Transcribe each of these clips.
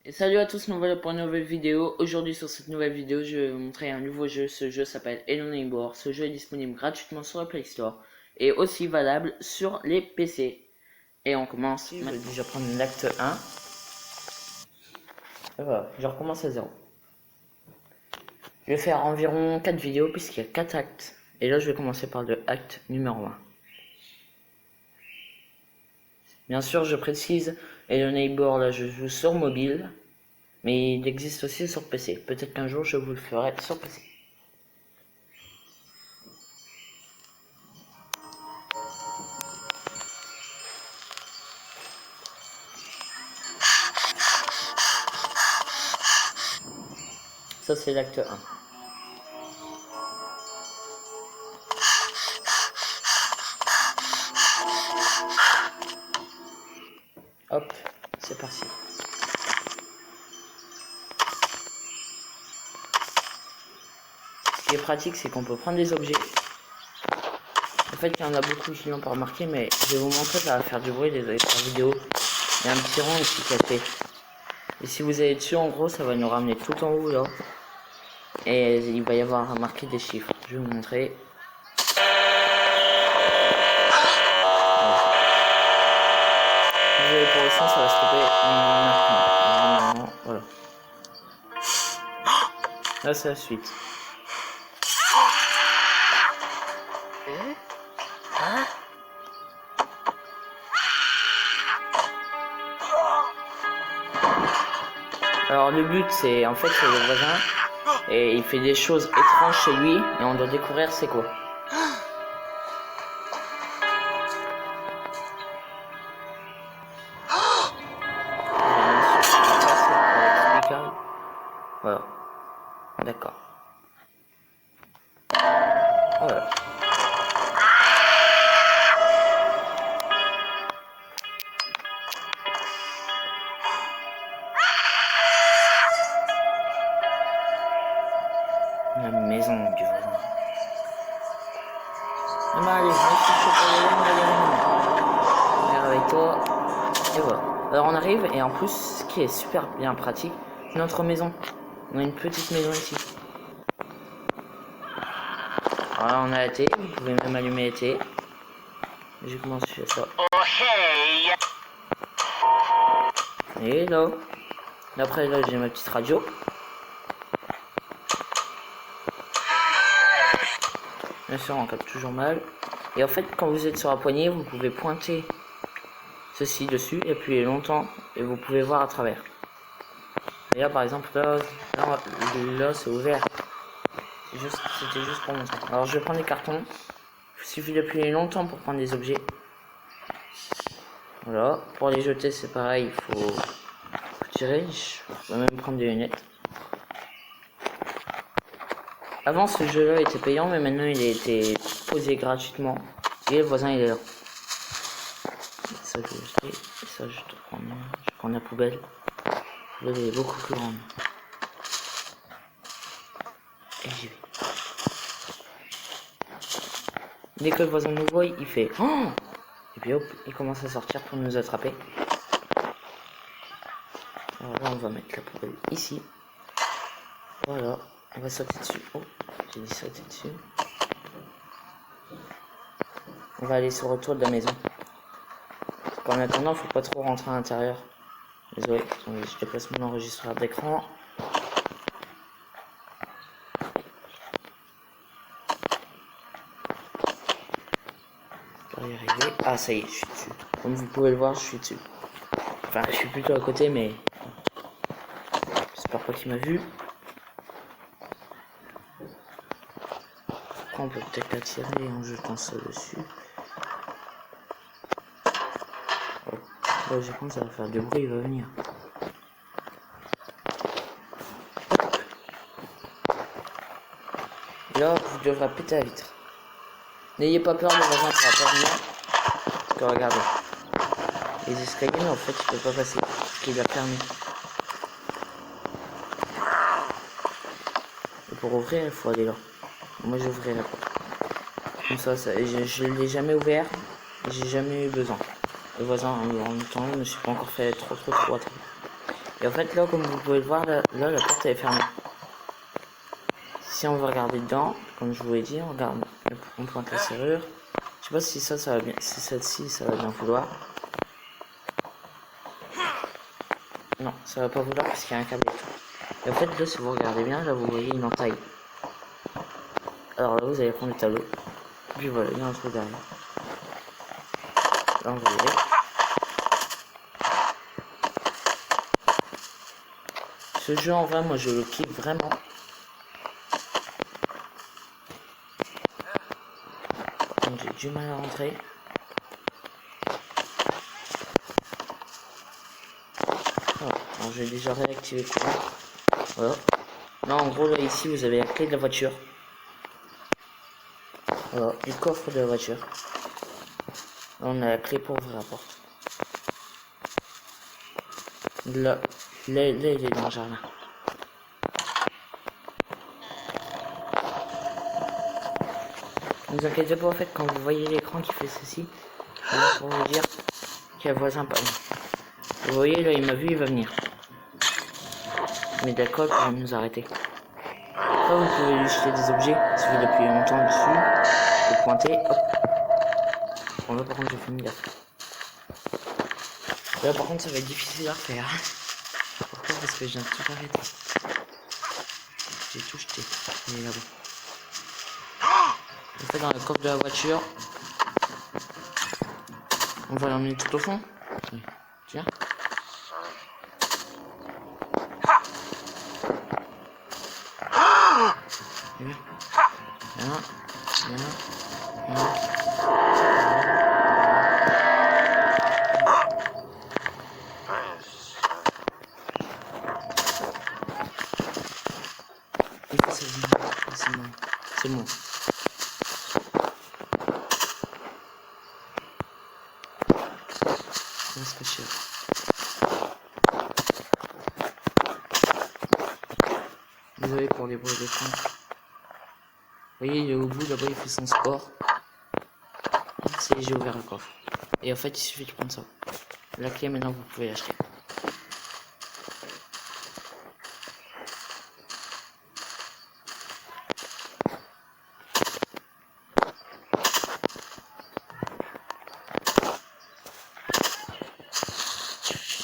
Et salut à tous, nous voilà pour une nouvelle vidéo. Aujourd'hui sur cette nouvelle vidéo, je vais vous montrer un nouveau jeu. Ce jeu s'appelle Hello Neighbor. Ce jeu est disponible gratuitement sur le Play Store et aussi valable sur les PC. Et on commence. Je vais déjà prendre l'acte 1. Et voilà, je recommence à 0. Je vais faire environ 4 vidéos puisqu'il y a 4 actes. Et là, je vais commencer par le acte numéro 1. Bien sûr, je précise, Hello Neighbor, là je joue sur mobile. Mais il existe aussi sur PC. Peut-être qu'un jour je vous le ferai sur PC. Ça c'est l'acte 1. Hop, c'est parti. Ce qui est pratique, c'est qu'on peut prendre des objets. En fait, il y en a beaucoup qui l'ont pas remarqué, mais je vais vous montrer, ça va faire du bruit, désolé pour la vidéo. Il y a un petit rond ici qui a fait. Et si vous allez dessus, en gros, ça va nous ramener tout en haut là. Et il va y avoir marqué des chiffres. Je vais vous montrer. Désolé pour le son, ça va stopper maintenant. Voilà. Là, c'est la suite. Alors le but c'est en fait c'est le voisin et il fait des choses étranges chez lui et on doit découvrir c'est quoi. Voilà. D'accord. Voilà. La maison du voisin. Ah bah allez, viens avec toi. Et voilà. Alors on arrive et en plus, ce qui est super bien pratique, notre maison. On a une petite maison ici. Voilà, on a la télé, vous pouvez même allumer la télé. J'ai commencé à faire ça. Et là. Après là j'ai ma petite radio. Bien sûr on capte toujours mal. Et en fait quand vous êtes sur la poignée, vous pouvez pointer ceci dessus et appuyer longtemps et vous pouvez voir à travers. Et là par exemple là c'est ouvert. C'était juste pour montrer. Alors je vais prendre les cartons. Il suffit d'appuyer longtemps pour prendre des objets. Voilà. Pour les jeter c'est pareil, il faut tirer. Je vais même prendre des lunettes. Avant ce jeu là était payant mais maintenant il a été posé gratuitement. Et le voisin il est là. Ça je vais jeter. Et ça je te prends. Je prends la poubelle. La poubelle est beaucoup plus grande. Et j'y vais. Dès que le voisin nous voit, il fait oh! Et puis hop, il commence à sortir pour nous attraper. Alors là, on va mettre la poubelle ici. Voilà, on va sauter dessus. Oh, j'ai dit sauter dessus. On va aller sur le toit de la maison. En attendant, faut pas trop rentrer à l'intérieur. Désolé, je déplace mon enregistreur d'écran. Y arriver. Ah ça y est, je suis dessus. Comme vous pouvez le voir, je suis dessus. Enfin, je suis plutôt à côté, mais j'espère pas qu'il m'a vu. Après, on peut peut-être l'attirer en jetant ça dessus. Oh. Là, je pense que ça va faire du bruit, il va venir. Et là, vous devrez péter la vitre. N'ayez pas peur, le voisin ne pourra pas venir. Parce que regardez. Les escaliers, mais en fait, il peut pas passer. Parce qu'il a fermé. Et pour ouvrir, il faut aller là. Moi, j'ouvrirai la porte. Comme ça, je ne l'ai jamais ouvert. J'ai jamais eu besoin. le voisin en même temps, je me suis pas encore fait trop attraper. Et en fait là, comme vous pouvez le voir, là la porte est fermée. Si on veut regarder dedans, comme je vous l'ai dit, on regarde, on pointe la serrure. Je sais pas si ça va bien, si celle-ci ça va bien vouloir. Non, ça va pas vouloir parce qu'il y a un câble et tout. Et en fait là, si vous regardez bien, là vous voyez une entaille. Alors là vous allez prendre le tableau. Puis voilà, il y a un trou derrière. Là vous voyez. Ce jeu en vrai, moi je le kiffe vraiment. J'ai du mal à rentrer. Alors j'ai déjà réactivé le courant. Voilà. Là en gros là ici vous avez la clé de la voiture. Voilà, du coffre de la voiture. Là on a la clé pour ouvrir la porte. Là il est dans le jardin. Ne vous inquiétez pas, en fait, quand vous voyez l'écran qui fait ceci, c'est pour vous dire qu'il y a un voisin pas loin. Vous voyez, là, il m'a vu, il va venir. Mais d'accord pour nous arrêter. Après, vous pouvez lui jeter des objets, il suffit d'appuyer longtemps dessus, de pointer, hop. Bon, là, par contre, j'ai fait une gaffe. Là, par contre, ça va être difficile à refaire. Pourquoi? Parce que je viens de tout arrêter. J'ai tout jeté. Il est là-bas. En fait, dans le coffre de la voiture, on va l'emmener tout au fond. Oui. Tiens. Viens. Viens. Viens. Viens. C'est bon. On va se cacher. Désolé pour les bruits de fond. Vous voyez, il est au bout, là-bas, il fait son sport. C'est j'ai ouvert le coffre. Et en fait, il suffit de prendre ça. La clé, maintenant, vous pouvez l'acheter.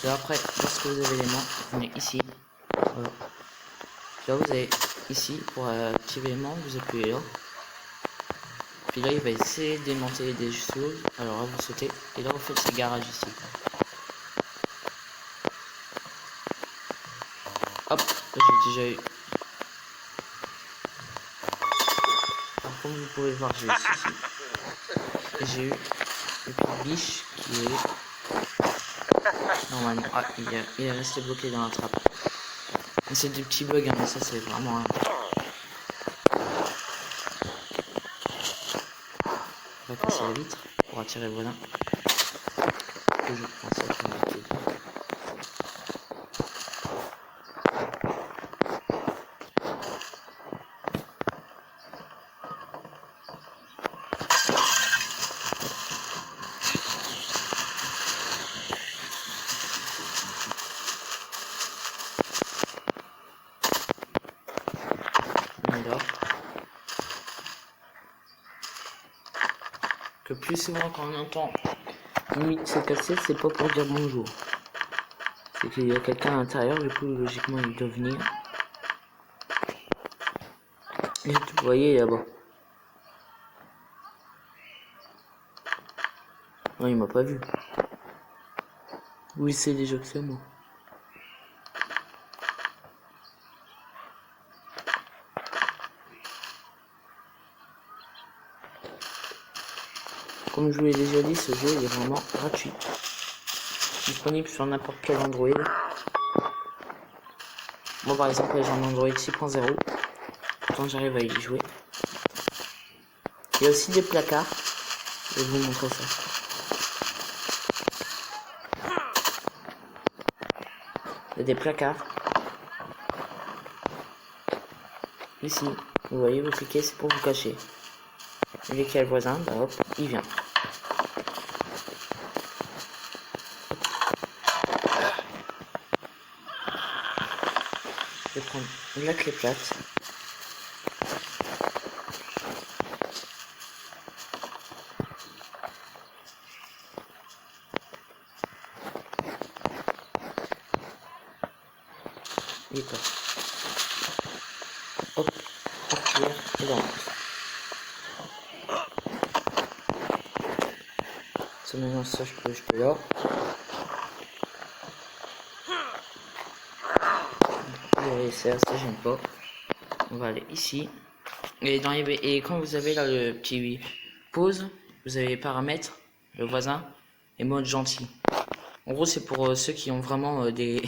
Et après, lorsque vous avez les mains, vous venez ici. Voilà. Là, vous avez ici, pour activer les mains, vous appuyez là. Puis là, il va essayer de démonter des choses. Alors là, vous sautez. Et là, vous faites ce garage ici. Hop, j'ai déjà eu. Alors, comme vous pouvez voir, j'ai eu ceci. Et j'ai eu le petit biche qui est normalement. Ah, il est resté bloqué dans la trappe. C'est des petits bugs, hein, mais ça, c'est vraiment. On va casser la vitre pour attirer le voisin. Je prends ça sur ma tête. Alors, que plus souvent quand on entend une vitre se casser, c'est pas pour dire bonjour. C'est qu'il y a quelqu'un à l'intérieur, du coup logiquement il doit venir. Et vous voyez là-bas. Non, il m'a pas vu. Oui, c'est déjà que c'est moi. Comme je vous l'ai déjà dit, ce jeu il est vraiment gratuit. Disponible sur n'importe quel Android. Moi par exemple j'ai un Android 6.0. Pourtant j'arrive à y jouer. Il y a aussi des placards. Je vais vous montrer ça. Il y a des placards. Ici, vous voyez, vous cliquez, c'est pour vous cacher. Et dès qu'il y a le voisin, bah hop, il vient. Je vais prendre la clé plate. Et quoi? Hop, partir et dans. Ça maintenant ça je peux jeter là. Et ça j'aime pas. On va aller ici. Et quand vous avez là le petit pause, vous avez paramètres, le voisin et mode gentil. En gros c'est pour ceux qui ont vraiment des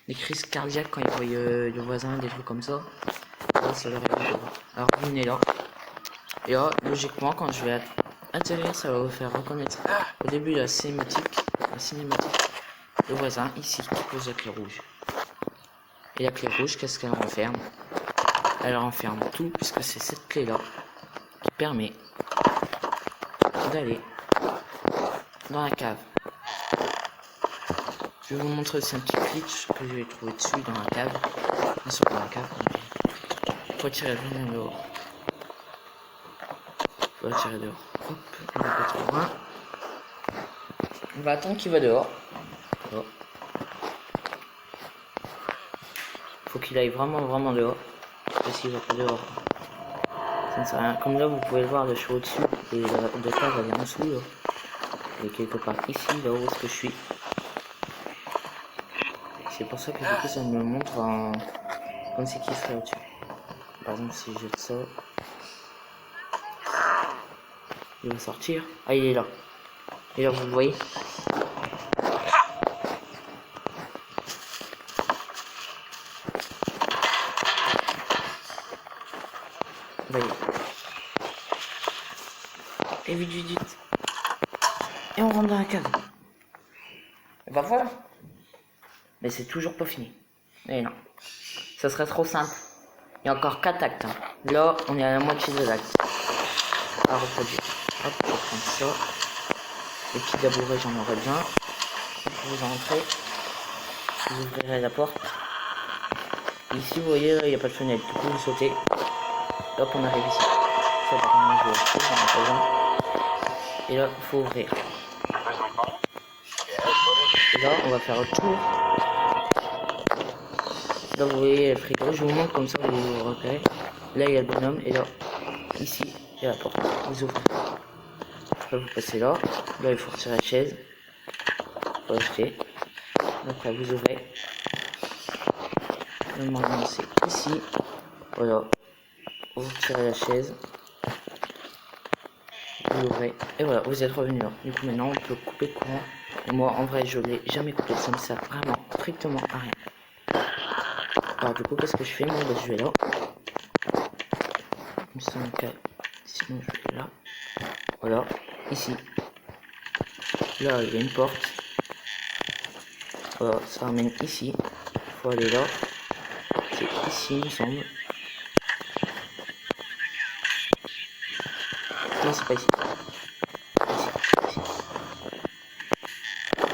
crises cardiaques quand ils voient le voisin, des trucs comme ça. Là, ça leur est. Alors vous venez là. Et là, logiquement, quand je vais atterrir, ça va vous faire reconnaître au début de la cinématique, le voisin ici qui pose la clé rouge. Et la clé rouge, qu'est-ce qu'elle renferme? Elle renferme tout, puisque c'est cette clé là qui permet d'aller dans la cave. Je vais vous montrer aussi un petit glitch que je vais trouver dessus dans la cave. Bien sûr, dans la cave. Faut tirer le venir dehors. Faut la tirer dehors. Hop, on va pas trop loin. On va attendre qu'il va dehors. Oh. Faut qu'il aille vraiment dehors. Parce que s'il va pas dehors, ça ne sert à rien. Comme là, vous pouvez le voir, je suis au-dessus. Et le cave, elle est en dessous. Là. Et quelque part ici, là où est-ce que je suis. C'est pour ça que du coup, ça me montre en... comme c'est qui serait au-dessus. Par exemple, si je jette ça, il va sortir. Ah, il est là. Et là, vous le voyez. Voyez. Et vite. Et on rentre dans la cave. Et bah voilà. Mais c'est toujours pas fini. Et non. Ça serait trop simple. Il y a encore 4 actes. Hein. Là, on est à la moitié de l'acte. À reproduire. Hop, je vais prendre ça. Les petits dabourets, j'en aurais besoin. Vous entrez. Vous ouvrirez la porte. Ici, vous voyez, là, il n'y a pas de fenêtre. Du coup, vous sautez. Hop, on arrive ici. Ça, par contre, je vais acheter, j'en ai pas besoin. Et là, il faut ouvrir. Et là, on va faire autre tour. Là, vous voyez le frigo. Je vous montre comme ça, vous repérez. Là, il y a le bonhomme. Et là, ici, il y a la porte. Vous ouvrez. Après, vous passez là. Là, il faut retirer la chaise. Il faut acheter. Après, vous ouvrez. Normalement, c'est ici. Voilà. Vous retirez la chaise. Vous ouvrez. Et voilà, vous êtes revenu là. Du coup, maintenant, on peut couper le courant. Et moi, en vrai, je l'ai jamais coupé. Ça me sert vraiment strictement à rien. Alors, du coup, qu'est-ce que je fais? Moi, je vais là. Comme ça, sinon, je vais là. Voilà. Ici. Là, il y a une porte. Voilà, ça ramène ici. Il faut aller là. C'est ici, il me semble. Non, c'est pas ici. Ici.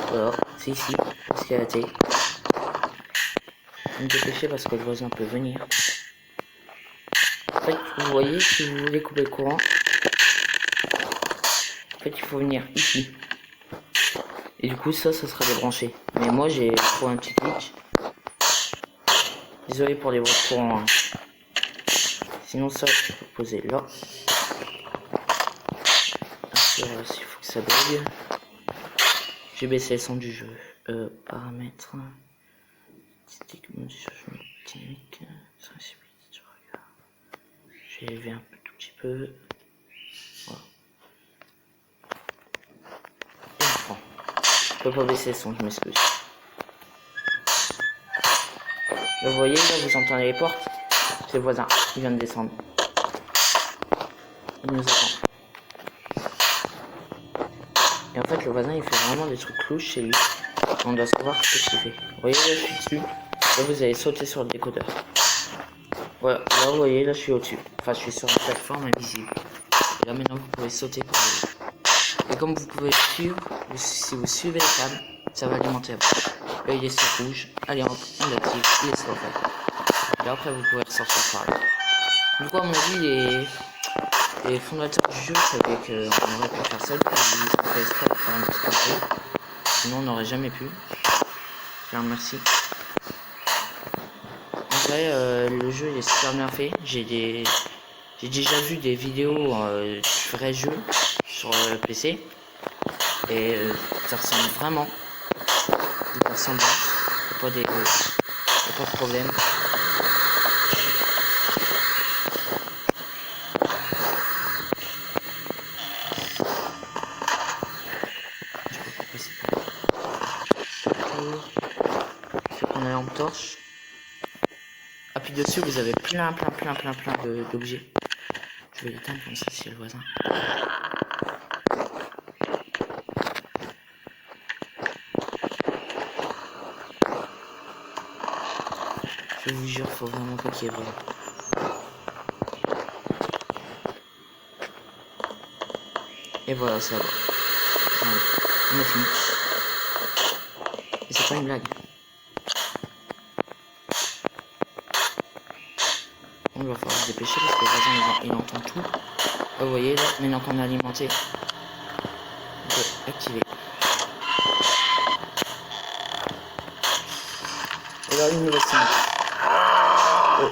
Voilà, c'est ici. Parce qu'il y a la télé. Je vais me dépêcher parce que le voisin peut venir. En fait, vous voyez, si vous voulez couper le courant, en fait, il faut venir ici. Et du coup, ça sera débranché. Mais moi, j'ai trouvé un petit glitch. Désolé pour les bruits de courant. Hein. Sinon, ça, je peux poser là. Il faut que ça bug. J'ai baissé le son du jeu. Paramètres. Dynamique. Sensibilité. J'ai élevé un tout petit peu. Voilà. Je peux pas baisser le son, je m'excuse. Vous voyez, là, vous entendez les portes. C'est le voisin, il vient de descendre. Il nous attend. Et en fait, le voisin, il fait vraiment des trucs louches chez lui. On doit savoir ce qu'il fait. Vous voyez, là, je suis dessus. Là, vous allez sauter sur le décodeur. Voilà, là, vous voyez, là, je suis au-dessus. Enfin, je suis sur une plateforme invisible. Et là, maintenant, vous pouvez sauter pour aller. Et comme vous pouvez suivre, si vous suivez les câbles, ça va alimenter après. Là, il est sur rouge. Allez, on l'active. Il est sur vert. Et après vous pouvez ressortir par là. Du coup à mon avis les fondateurs du jeu savaient qu'on aurait pu faire ça, ils ont fait exprès pour faire un petit contrôle. Sinon on n'aurait jamais pu. Je les remercie. En vrai le jeu il est super bien fait. J'ai déjà vu des vidéos du vrai jeu sur le PC. Et ça ressemble vraiment. Ça ressemble bien. Il n'y a pas de problème. C'est qu'on a lampe torche. Appuie dessus, vous avez plein d'objets. Je vais l'éteindre comme ça si y a le voisin. Je vous jure, faut vraiment pas qu'il y ait vraiment. Et voilà, ça va. Allez, on a fini. Et c'est pas une blague. On va falloir se dépêcher parce que le voisin il entend tout. Oh, vous voyez là, maintenant qu'on a alimenté. On peut activer. Et là, une nouvelle cinématique. Oh,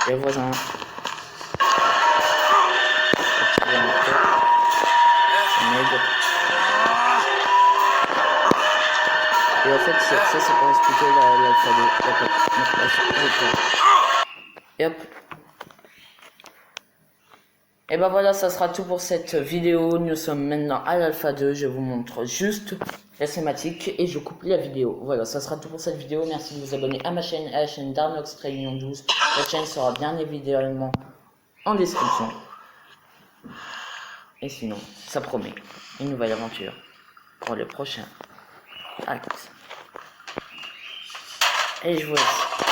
il y a le voisin. Activer un moteur. Ça m'aide. Et en fait, ça c'est pour expliquer l'alphabet. Et hop. Et ben voilà, ça sera tout pour cette vidéo. Nous sommes maintenant à l'alpha 2. Je vous montre juste la cinématique et je coupe la vidéo. Voilà, ça sera tout pour cette vidéo. Merci de vous abonner à ma chaîne, à la chaîne d'Arnox Réunion 12. La chaîne sera bien évidemment en description. Et sinon, ça promet une nouvelle aventure pour le prochain acte. Et je vous laisse.